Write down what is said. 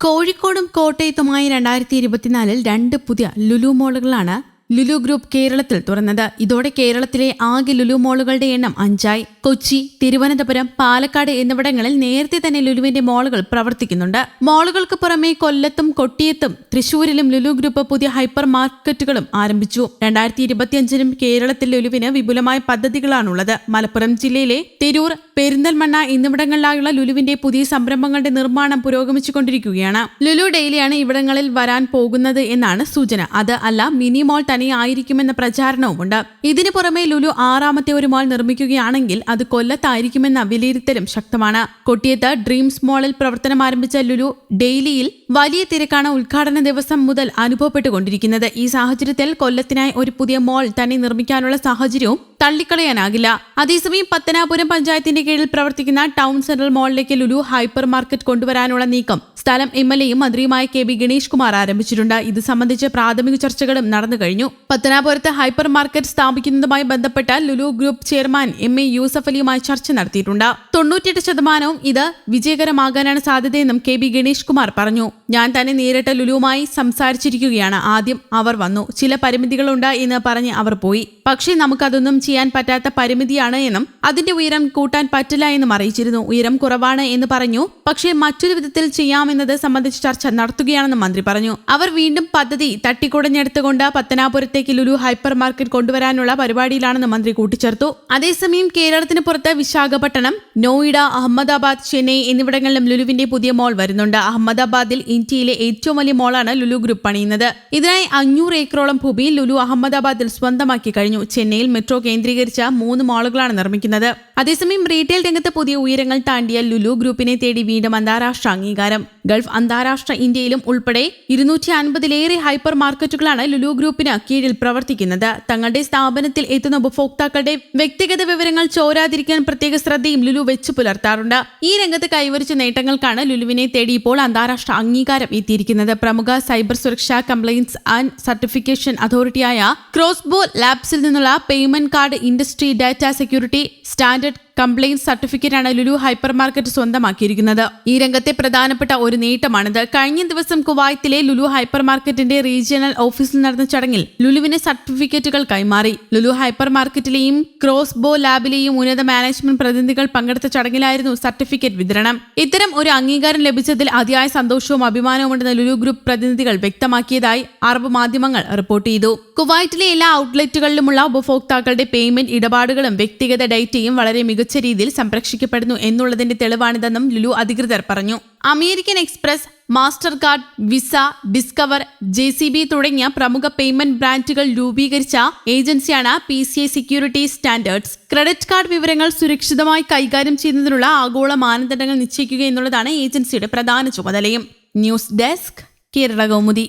കോഴിക്കോടും കോട്ടയത്തുമായി 2024 രണ്ട് പുതിയ ലുലു മോളുകളാണ് ലുലു ഗ്രൂപ്പ് കേരളത്തിൽ തുറന്നത്. ഇതോടെ കേരളത്തിലെ ആകെ ലുലു മോളുകളുടെ എണ്ണം 5ആയി. കൊച്ചി, തിരുവനന്തപുരം, പാലക്കാട് എന്നിവിടങ്ങളിൽ നേരത്തെ തന്നെ ലുലുവിന്റെ മോളുകൾ പ്രവർത്തിക്കുന്നുണ്ട്. മോളുകൾക്ക് പുറമെ കൊല്ലത്തും കൊട്ടിയത്തും തൃശൂരിലും ലുലു ഗ്രൂപ്പ് പുതിയ ഹൈപ്പർ മാർക്കറ്റുകളും ആരംഭിച്ചു. 2025 കേരളത്തിൽ ലുലുവിന് വിപുലമായ പദ്ധതികളാണുള്ളത്. മലപ്പുറം ജില്ലയിലെ തിരൂർ, പെരിന്തൽമണ്ണ എന്നിവിടങ്ങളിലായുള്ള ലുലുവിന്റെ പുതിയ സംരംഭങ്ങളുടെ നിർമ്മാണം പുരോഗമിച്ചുകൊണ്ടിരിക്കുകയാണ്. ലുലു ഡെയിലിയാണ് ഇവിടങ്ങളിൽ വരാൻ പോകുന്നത് എന്നാണ് സൂചന. അത് അല്ല, മിനി മോൾ തന്നെ ആയിരിക്കുമെന്ന പ്രചാരണവുമുണ്ട്. ഇതിനു പുറമെ ലുലു 6ാമത്തെ ഒരു മാൾ നിർമ്മിക്കുകയാണെങ്കിൽ അത് കൊല്ലത്തായിരിക്കുമെന്ന വിലയിരുത്തലും ശക്തമാണ്. കൊട്ടിയത്ത് ഡ്രീംസ് മോളിൽ പ്രവർത്തനം ആരംഭിച്ച ലുലു ഡെയിലിയിൽ വലിയ തിരക്കാണ് ഉദ്ഘാടന ദിവസം മുതൽ അനുഭവപ്പെട്ടുകൊണ്ടിരിക്കുന്നത്. ഈ സാഹചര്യത്തിൽ കൊല്ലത്തിനായി ഒരു പുതിയ മോൾ തന്നെ നിർമ്മിക്കാനുള്ള സാഹചര്യവും തള്ളിക്കളയാനാകില്ല. അതേസമയം പത്തനാപുരം പഞ്ചായത്തിന്റെ കീഴിൽ പ്രവർത്തിക്കുന്ന ടൗൺ സെൻട്രൽ മോളിലേക്ക് ലുലു ഹൈപ്പർ മാർക്കറ്റ് കൊണ്ടുവരാനുള്ള നീക്കം സ്ഥലം എംഎൽഎയും മന്ത്രിയുമായ കെ.ബി. ഗണേഷ് കുമാർ ആരംഭിച്ചിട്ടുണ്ട്. ഇത് സംബന്ധിച്ച് പ്രാഥമിക ചർച്ചകളും നടന്നു കഴിഞ്ഞു. പത്തനാപുരത്ത് ഹൈപ്പർ മാർക്കറ്റ് സ്ഥാപിക്കുന്നതുമായി ബന്ധപ്പെട്ട ലുലു ഗ്രൂപ്പ് ചെയർമാൻ എം.എ. യൂസഫ് അലിയുമായി ചർച്ച നടത്തിയിട്ടുണ്ട്. 98% ഇത് വിജയകരമാകാനാണ് സാധ്യതയെന്നും കെ.ബി. ഗണേഷ് കുമാർ പറഞ്ഞു. ഞാൻ തന്നെ നേരിട്ട് ലുലുവുമായി സംസാരിച്ചിരിക്കുകയാണ്. ആദ്യം അവർ വന്നു, ചില പരിമിതികളുണ്ട് എന്ന് പറഞ്ഞ് അവർ പോയി. പക്ഷേ നമുക്കതൊന്നും ചെയ്യാൻ പറ്റാത്ത പരിമിതിയാണ് എന്നും അതിന്റെ ഉയരം കൂട്ടാൻ പറ്റില്ല എന്നും അറിയിച്ചിരുന്നു. ഉയരം കുറവാണ് എന്ന് പറഞ്ഞു. പക്ഷേ മറ്റൊരു വിധത്തിൽ ചെയ്യാമെന്നത് സംബന്ധിച്ച് ചർച്ച നടത്തുകയാണെന്നും മന്ത്രി പറഞ്ഞു. അവർ വീണ്ടും പദ്ധതി തട്ടിക്കുടഞ്ഞെടുത്തുകൊണ്ട് പത്തനാപുരത്തേക്ക് ലുലു ഹൈപ്പർ മാർക്കറ്റ് കൊണ്ടുവരാനുള്ള പരിപാടിയിലാണെന്ന് മന്ത്രി കൂട്ടിച്ചേർത്തു. അതേസമയം കേരളത്തിന് പുറത്ത് വിശാഖപട്ടണം, നോയിഡ, അഹമ്മദാബാദ്, ചെന്നൈ എന്നിവിടങ്ങളിലും ലുലുവിന്റെ പുതിയ മോൾ വരുന്നുണ്ട്. അഹമ്മദാബാദിൽ ഇന്ത്യയിലെ ഏറ്റവും വലിയ മോളാണ് ലുലു ഗ്രൂപ്പ് പണിയുന്നത്. ഇതിനായി 500 ഏക്കറോളം ഭൂമി ലുലു അഹമ്മദാബാദിൽ സ്വന്തമാക്കി കഴിഞ്ഞു. ചെന്നൈയിൽ മെട്രോ കേന്ദ്രീകരിച്ച 3 മോളുകളാണ് നിർമ്മിക്കുന്നത്. അതേസമയം റീറ്റെയിൽ രംഗത്ത് പുതിയ ഉയരങ്ങൾ താണ്ടിയ ലുലു ഗ്രൂപ്പിനെ തേടി വീണ്ടും അന്താരാഷ്ട്ര അംഗീകാരം. ഗൾഫ്, അന്താരാഷ്ട്ര, ഇന്ത്യയിലും ഉൾപ്പെടെ 250-ലേറെ ഹൈപ്പർ മാർക്കറ്റുകളാണ് ലുലു ഗ്രൂപ്പിന് കീഴിൽ പ്രവർത്തിക്കുന്നത്. തങ്ങളുടെ സ്ഥാപനത്തിൽ എത്തുന്ന ഉപഭോക്താക്കളുടെ വ്യക്തിഗത വിവരങ്ങൾ ചോരാതിരിക്കാൻ പ്രത്യേക ശ്രദ്ധയും ലുലു വെച്ചു പുലർത്താറുണ്ട്. ഈ രംഗത്ത് കൈവരിച്ച നേട്ടങ്ങൾക്കാണ് ലുലുവിനെ തേടി ഇപ്പോൾ അന്താരാഷ്ട്ര അംഗീകാരം എത്തിയിരിക്കുന്നത്. പ്രമുഖ സൈബർ സുരക്ഷാ കംപ്ലയൻസ് ആൻഡ് സർട്ടിഫിക്കേഷൻ അതോറിറ്റിയായ ക്രോസ്ബോ ലാബ്സിൽ നിന്നുള്ള payment card industry data security standard compliance സർട്ടിഫിക്കറ്റാണ് ലുലു ഹൈപ്പർ മാർക്കറ്റ് സ്വന്തമാക്കിയിരിക്കുന്നത്. ഈ രംഗത്തെ പ്രധാനപ്പെട്ട ഒരു നേട്ടമാണിത്. കഴിഞ്ഞ ദിവസം കുവൈത്തിലെ ലുലു ഹൈപ്പർ മാർക്കറ്റിന്റെ റീജിയണൽ ഓഫീസിൽ നടന്ന ചടങ്ങിൽ ലുലുവിന് സർട്ടിഫിക്കറ്റുകൾ കൈമാറി. ലുലു ഹൈപ്പർ മാർക്കറ്റിലെയും ക്രോസ്ബോ ലാബിലെയും ഉന്നത മാനേജ്മെന്റ് പ്രതിനിധികൾ പങ്കെടുത്ത ചടങ്ങിലായിരുന്നു സർട്ടിഫിക്കറ്റ് വിതരണം. ഇത്തരം ഒരു അംഗീകാരം ലഭിച്ചതിൽ അതിയായ സന്തോഷവും അഭിമാനവുമുണ്ടെന്ന് ലുലു ഗ്രൂപ്പ് പ്രതിനിധികൾ വ്യക്തമാക്കിയതായി അറബ് മാധ്യമങ്ങൾ റിപ്പോർട്ട് ചെയ്തു. കുവൈറ്റിലെ എല്ലാ ഔട്ട്ലെറ്റുകളിലുമുള്ള ഉപഭോക്താക്കളുടെ പേയ്മെന്റ് ഇടപാടുകളും വ്യക്തിഗത ഡേറ്റയും വളരെ മികച്ച രീതിയിൽ സംരക്ഷിക്കപ്പെടുന്നു എന്നുള്ളതിന്റെ തെളിവാണിതെന്നും ലുലു അധികൃതർ പറഞ്ഞു. American express, master card, visa, discover, JCB തുടങ്ങിയ പ്രമുഖ പേയ്മെന്റ് ബ്രാൻഡുകൾ രൂപീകരിച്ച ഏജൻസിയാണ് PCI security standards. Credit card വിവരങ്ങൾ സുരക്ഷിതമായി കൈകാര്യം ചെയ്യുന്നതിനുള്ള ആഗോള മാനദണ്ഡങ്ങൾ നിശ്ചയിക്കുക എന്നുള്ളതാണ് ഏജൻസിയുടെ പ്രധാന ചുമതലയും. News desk, Kerala Kaumudi.